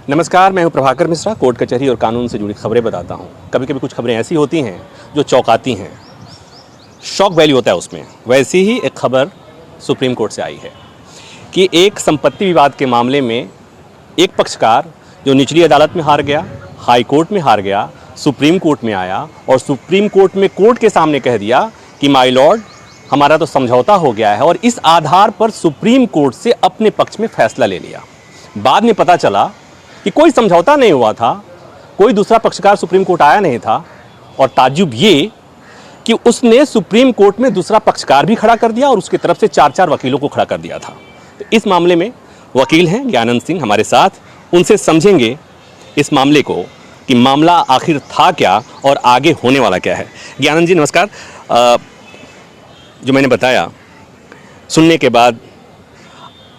नमस्कार, मैं हूं प्रभाकर मिश्रा। कोर्ट कचहरी और कानून से जुड़ी खबरें बताता हूं। कभी कभी कुछ खबरें ऐसी होती हैं जो चौंकाती हैं, शॉक वैल्यू होता है उसमें। वैसी ही एक खबर सुप्रीम कोर्ट से आई है कि एक संपत्ति विवाद के मामले में एक पक्षकार जो निचली अदालत में हार गया, हाई कोर्ट में हार गया, सुप्रीम कोर्ट में आया और सुप्रीम कोर्ट में कोर्ट के सामने कह दिया कि माय लॉर्ड, हमारा तो समझौता हो गया है, और इस आधार पर सुप्रीम कोर्ट से अपने पक्ष में फैसला ले लिया। बाद में पता चला कि कोई समझौता नहीं हुआ था, कोई दूसरा पक्षकार सुप्रीम कोर्ट आया नहीं था, और ताज्जुब ये कि उसने सुप्रीम कोर्ट में दूसरा पक्षकार भी खड़ा कर दिया और उसकी तरफ से 4 वकीलों को खड़ा कर दिया था। तो इस मामले में वकील हैं ज्ञानंद सिंह हमारे साथ, उनसे समझेंगे इस मामले को कि मामला आखिर था क्या और आगे होने वाला क्या है। ज्ञानंद जी नमस्कार। जो मैंने बताया सुनने के बाद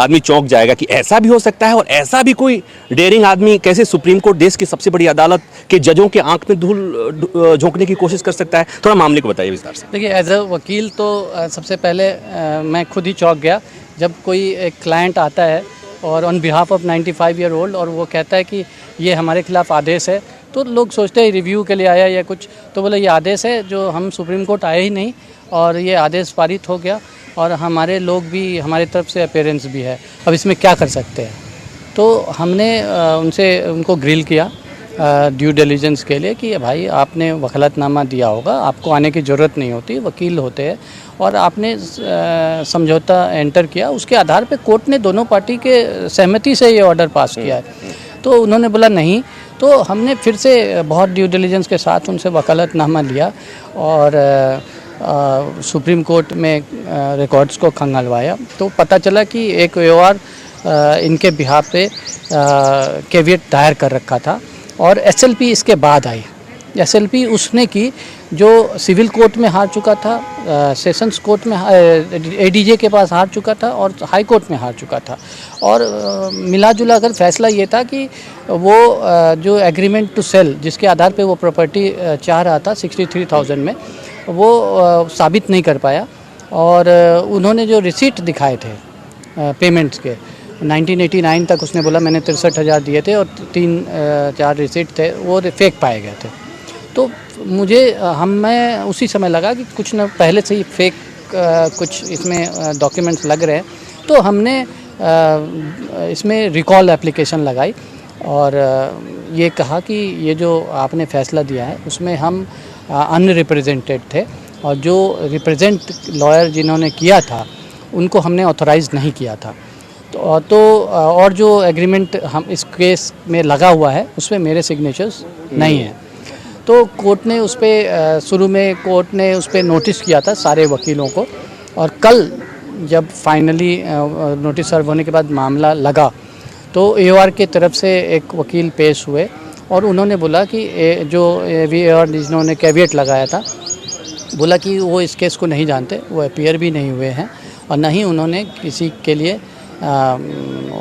आदमी चौंक जाएगा कि ऐसा भी हो सकता है, और ऐसा भी कोई डेयरिंग आदमी कैसे सुप्रीम कोर्ट, देश की सबसे बड़ी अदालत के जजों के आंख में धूल झोंकने की कोशिश कर सकता है। थोड़ा मामले को बताइए विस्तार से। देखिए, एज अ वकील तो सबसे पहले मैं खुद ही चौंक गया जब कोई एक क्लाइंट आता है और on behalf of 95 year old और वो कहता है कि ये हमारे खिलाफ आदेश है। तो लोग सोचते हैं रिव्यू के लिए आया या कुछ, तो बोले ये आदेश है, जो हम सुप्रीम कोर्ट आए ही नहीं और ये आदेश पारित हो गया और हमारे लोग भी, हमारी तरफ से अपीयरेंस भी है, अब इसमें क्या कर सकते हैं। तो हमने उनको ग्रिल किया ड्यू डिलिजेंस के लिए कि भाई आपने वकालतनामा दिया होगा, आपको आने की ज़रूरत नहीं होती, वकील होते हैं, और आपने समझौता एंटर किया, उसके आधार पे कोर्ट ने दोनों पार्टी के सहमति से ये ऑर्डर पास किया है। तो उन्होंने बोला नहीं, तो हमने फिर से बहुत ड्यू डिलिजेंस के साथ उनसे वकालतनामा लिया और सुप्रीम कोर्ट में रिकॉर्ड्स को खंगालवाया। तो पता चला कि एक AOR इनके बिहाफ पे कैविएट दायर कर रखा था और SLP इसके बाद आई। SLP उसने की जो सिविल कोर्ट में हार चुका था, सेशंस कोर्ट में ADJ के पास हार चुका था और हाई कोर्ट में हार चुका था। और मिला जुला कर फैसला ये था कि वो जो एग्रीमेंट टू सेल जिसके आधार पे वो प्रॉपर्टी चाह रहा था 63,000 में, वो साबित नहीं कर पाया। और उन्होंने जो रिसीट दिखाए थे पेमेंट्स के 1989 तक उसने बोला मैंने 63,000 दिए थे और 3-4 रिसीट थे वो फेक पाए गए थे। तो मैं उसी समय लगा कि कुछ न पहले से ही फेक कुछ इसमें डॉक्यूमेंट्स लग रहे हैं। तो हमने इसमें रिकॉल एप्लीकेशन लगाई और ये कहा कि ये जो आपने फ़ैसला दिया है उसमें हम अनरिप्रेजेंटेड थे और जो रिप्रेजेंट लॉयर जिन्होंने किया था उनको हमने ऑथराइज़ नहीं किया था। तो और जो एग्रीमेंट हम इस केस में लगा हुआ है उसमें मेरे सिग्नेचर्स नहीं हैं। तो कोर्ट ने उस पर शुरू में कोर्ट ने उस पर नोटिस किया था सारे वकीलों को, और कल जब फाइनली नोटिस सर्व होने के बाद मामला लगा तो AOR के तरफ से एक वकील पेश हुए और उन्होंने बोला कि जो AOR जिन्होंने कैविएट लगाया था, बोला कि वो इस केस को नहीं जानते, वो अपीयर भी नहीं हुए हैं और न ही उन्होंने किसी के लिए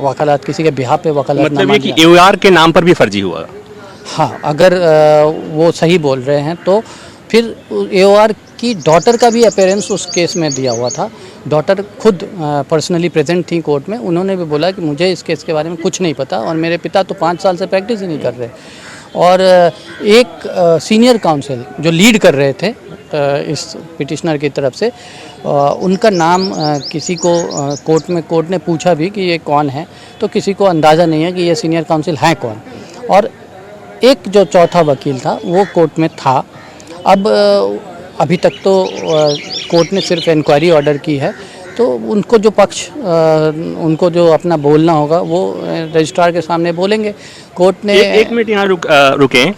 वकालत, किसी के बिहाफ पे वकालत। मतलब ये कि AOR के नाम पर भी फर्जी हुआ। हाँ, अगर वो सही बोल रहे हैं तो फिर AOR की डॉटर का भी अपीयरेंस उस केस में दिया हुआ था। डॉटर खुद पर्सनली प्रेजेंट थी कोर्ट में। उन्होंने भी बोला कि मुझे इस केस के बारे में कुछ नहीं पता और मेरे पिता तो 5 साल से प्रैक्टिस ही नहीं कर रहे। और एक सीनियर काउंसिल जो लीड कर रहे थे इस पिटिशनर की तरफ से, उनका नाम किसी को कोर्ट ने पूछा भी कि ये कौन है, तो किसी को अंदाज़ा नहीं है कि ये सीनियर काउंसिल हैं कौन। और एक जो चौथा वकील था वो कोर्ट में था। अब अभी तक तो कोर्ट ने सिर्फ इंक्वायरी ऑर्डर की है, तो उनको जो पक्ष उनको जो अपना बोलना होगा वो रजिस्ट्रार के सामने बोलेंगे। कोर्ट ने एक मिनट यहाँ रुकें।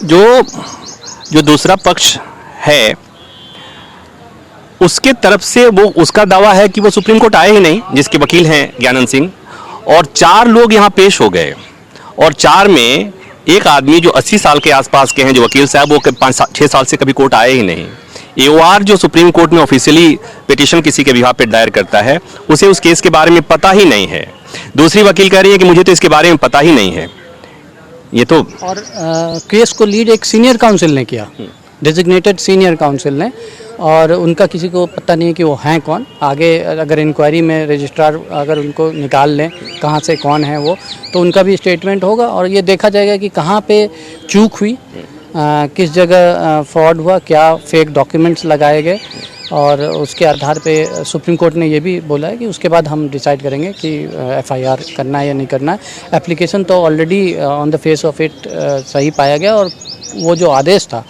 जो दूसरा पक्ष है उसके तरफ से वो उसका दावा है कि वो सुप्रीम कोर्ट आए ही नहीं, जिसके वकील हैं ज्ञानंद सिंह, और 4 लोग यहाँ पेश हो गए और 4 में एक आदमी जो 80 साल के आसपास के हैं जो वकील साहब, वो 5-6 साल से कभी कोर्ट आए ही नहीं। AOR जो सुप्रीम कोर्ट में ऑफिशियली पिटीशन किसी के बिहाफ पे दायर करता है, उसे उस केस के बारे में पता ही नहीं है। दूसरी वकील कह रही है कि मुझे तो इसके बारे में पता ही नहीं है। ये तो और केस को लीड एक सीनियर काउंसिल ने किया डेजिग्नेटेड सीनियर काउंसिल ने, और उनका किसी को पता नहीं कि वो हैं कौन। आगे अगर इंक्वायरी में रजिस्ट्रार अगर उनको निकाल लें कहाँ से कौन है वो, तो उनका भी स्टेटमेंट होगा और ये देखा जाएगा कि कहाँ पे चूक हुई, किस जगह फ्रॉड हुआ, क्या फेक डॉक्यूमेंट्स लगाए गए, और उसके आधार पे सुप्रीम कोर्ट ने ये भी बोला है कि उसके बाद हम डिसाइड करेंगे कि एफआईआर करना है या नहीं करना है। एप्लीकेशन तो already on the face of it सही पाया गया, और वो जो आदेश था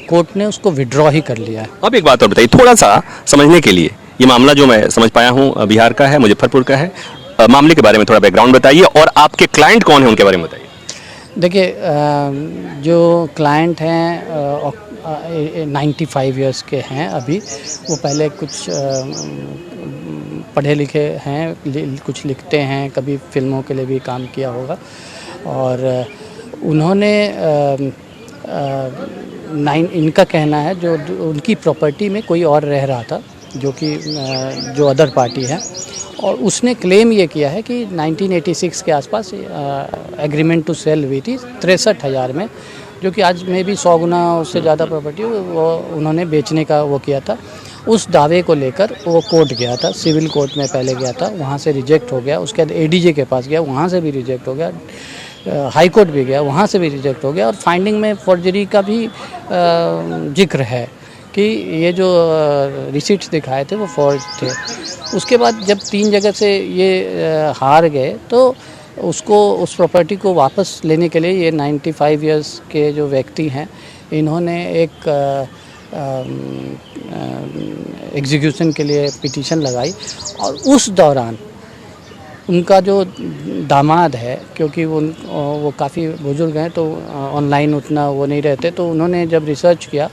कोर्ट ने उसको विड्रॉ ही कर लिया है। अब एक बात और बताइए, थोड़ा सा समझने के लिए, ये मामला जो मैं समझ पाया हूँ बिहार का है, मुजफ्फरपुर का है, मामले के बारे में थोड़ा बैकग्राउंड बताइए और आपके क्लाइंट कौन है उनके बारे में बताइए। देखिए, जो क्लाइंट हैं 95 इयर्स के हैं अभी। वो पहले कुछ पढ़े लिखे हैं, कुछ लिखते हैं, कभी फिल्मों के लिए भी काम किया होगा, और उन्होंने इनका कहना है जो उनकी प्रॉपर्टी में कोई और रह रहा था, जो अदर पार्टी है, और उसने क्लेम ये किया है कि 1986 के आसपास एग्रीमेंट टू सेल हुई थी 63,000 में, जो कि आज में भी 100 गुना उससे ज़्यादा प्रॉपर्टी वो उन्होंने बेचने का वो किया था। उस दावे को लेकर वो कोर्ट गया था, सिविल कोर्ट में पहले गया था, वहाँ से रिजेक्ट हो गया। उसके बाद एडीजे के पास गया, वहाँ से भी रिजेक्ट हो गया। हाई कोर्ट भी गया, वहाँ से भी रिजेक्ट हो गया, और फाइंडिंग में फॉर्जरी का भी जिक्र है कि ये जो रिसीट्स दिखाए थे वो फॉर्ज थे। उसके बाद जब 3 जगह से ये हार गए, तो उसको उस प्रॉपर्टी को वापस लेने के लिए ये 95 इयर्स के जो व्यक्ति हैं, इन्होंने एक एग्जीक्यूशन के लिए पिटीशन लगाई, और उस दौरान उनका जो दामाद है, क्योंकि वो काफ़ी बुजुर्ग हैं तो ऑनलाइन उतना वो नहीं रहते, तो उन्होंने जब रिसर्च किया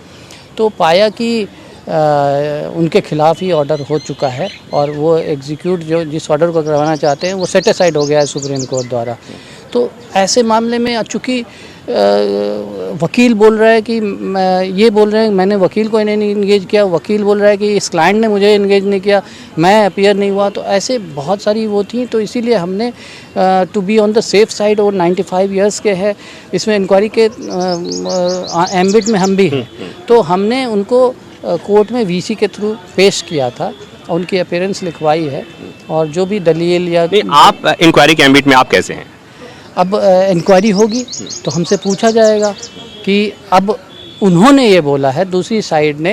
तो पाया कि उनके खिलाफ ही ऑर्डर हो चुका है, और वो एग्जीक्यूट जो जिस ऑर्डर को करवाना चाहते हैं वो सेटिसाइड हो गया है सुप्रीम कोर्ट द्वारा। तो ऐसे मामले में चूँकि वकील बोल रहा है कि ये बोल रहे हैं मैंने वकील को नहीं इंगेज किया, वकील बोल रहा है कि इस क्लाइंट ने मुझे इंगेज नहीं किया, मैं अपीयर नहीं हुआ, तो ऐसे बहुत सारी वो थी। तो इसीलिए हमने to be on the safe side, और 95 इयर्स के है, इसमें इंक्वायरी के एम्बिट में हम भी हैं, तो हमने उनको कोर्ट में वीसी के थ्रू पेश किया था, उनकी अपीयरेंस लिखवाई है, और जो भी दलील या आप इंक्वायरी के एम्बिट में आप कैसे हैं? अब इंक्वायरी होगी तो हमसे पूछा जाएगा कि अब उन्होंने ये बोला है, दूसरी साइड ने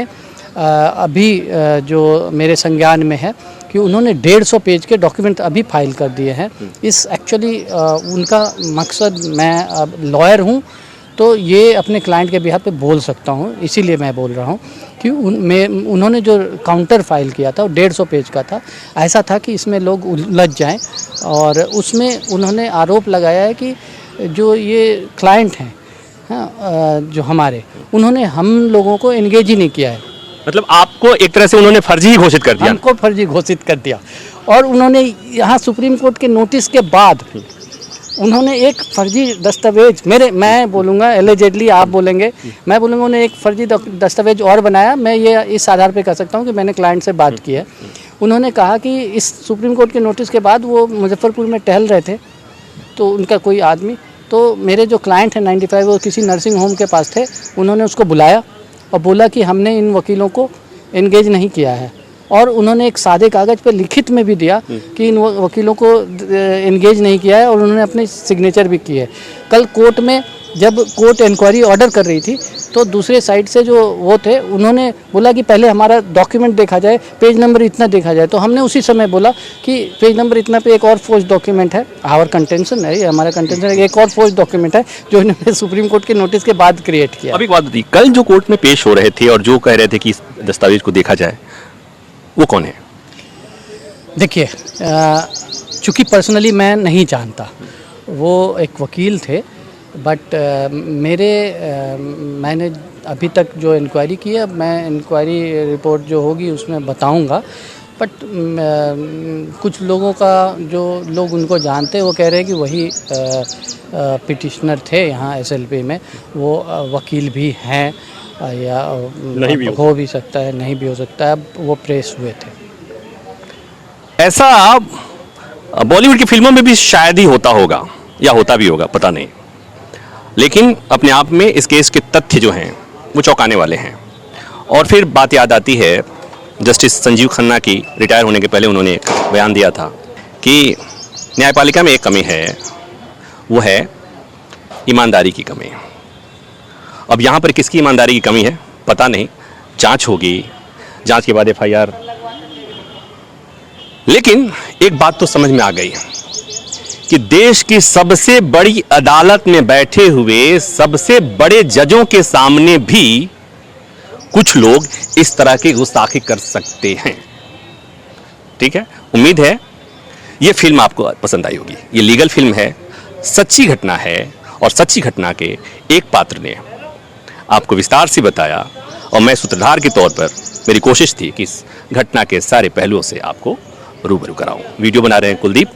अभी जो मेरे संज्ञान में है कि उन्होंने 150 पेज के डॉक्यूमेंट अभी फाइल कर दिए हैं। इस एक्चुअली उनका मकसद, मैं अब लॉयर हूँ तो ये अपने क्लाइंट के बिहाफ पे बोल सकता हूँ, इसीलिए मैं बोल रहा हूँ कि उन्होंने जो काउंटर फाइल किया था वो 150 पेज का था। ऐसा था कि इसमें लोग उलझ जाएं, और उसमें उन्होंने आरोप लगाया है कि जो ये क्लाइंट हैं, हाँ, जो हमारे, उन्होंने हम लोगों को एंगेज ही नहीं किया है। मतलब आपको एक तरह से उन्होंने फर्जी घोषित कर दिया? हमको फर्जी घोषित कर दिया, और उन्होंने यहाँ सुप्रीम कोर्ट के नोटिस के बाद उन्होंने एक फर्जी दस्तावेज, मैं बोलूँगा एलिजेडली, आप बोलेंगे, मैं बोलूँगा उन्होंने एक फर्जी दस्तावेज और बनाया। मैं ये इस आधार पे कह सकता हूँ कि मैंने क्लाइंट से बात की है। उन्होंने कहा कि इस सुप्रीम कोर्ट के नोटिस के बाद वो मुजफ्फरपुर में टहल रहे थे, तो उनका कोई आदमी, तो मेरे जो क्लाइंट हैं 95, वो किसी नर्सिंग होम के पास थे, उन्होंने उसको बुलाया और बोला कि हमने इन वकीलों को एंगेज नहीं किया है, और उन्होंने एक सादे कागज़ पे लिखित में भी दिया कि इन वकीलों को एंगेज नहीं किया है, और उन्होंने अपने सिग्नेचर भी किए। कल कोर्ट में जब कोर्ट इंक्वायरी ऑर्डर कर रही थी, तो दूसरे साइड से जो वो थे, उन्होंने बोला कि पहले हमारा डॉक्यूमेंट देखा जाए, पेज नंबर इतना देखा जाए। तो हमने उसी समय बोला कि पेज नंबर इतना पे एक और फोर्ज डॉक्यूमेंट है, आवर कंटेंशन है, हमारा कंटेंशन है, एक और फोर्ज डॉक्यूमेंट है जो इन्होंने सुप्रीम कोर्ट के नोटिस के बाद क्रिएट किया। अब एक बात बताइए, कल जो कोर्ट में पेश हो रहे थे और जो कह रहे थे कि इस दस्तावेज को देखा जाए, वो कौन है? देखिए, चूँकि पर्सनली मैं नहीं जानता, वो एक वकील थे, बट मैंने अभी तक जो इंक्वायरी की है, मैं इंक्वायरी रिपोर्ट जो होगी उसमें बताऊंगा। बट कुछ लोगों का, जो लोग उनको जानते हैं, वो कह रहे हैं कि वही पिटिशनर थे यहाँ एसएलपी में, वो वकील भी हैं, या नहीं भी हो भी सकता है, नहीं भी हो सकता है, अब वो प्रेस हुए थे। ऐसा बॉलीवुड की फिल्मों में भी शायद ही होता होगा, या होता भी होगा, पता नहीं, लेकिन अपने आप में इस केस के तथ्य जो हैं वो चौंकाने वाले हैं। और फिर बात याद आती है जस्टिस संजीव खन्ना की, रिटायर होने के पहले उन्होंने एक बयान दिया था कि न्यायपालिका में एक कमी है, वो है ईमानदारी की कमी। अब यहाँ पर किसकी ईमानदारी की कमी है पता नहीं, जांच होगी, जांच के बाद एफआईआर। लेकिन एक बात तो समझ में आ गई कि देश की सबसे बड़ी अदालत में बैठे हुए सबसे बड़े जजों के सामने भी कुछ लोग इस तरह की गुस्ताखी कर सकते हैं। ठीक है, उम्मीद है ये फिल्म आपको पसंद आई होगी। ये लीगल फिल्म है, सच्ची घटना है, और सच्ची घटना के एक पात्र ने आपको विस्तार से बताया, और मैं सूत्रधार के तौर पर मेरी कोशिश थी कि इस घटना के सारे पहलुओं से आपको रूबरू कराऊं। वीडियो बना रहे हैं कुलदीप।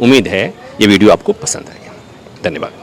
उम्मीद है ये वीडियो आपको पसंद आएगी। धन्यवाद।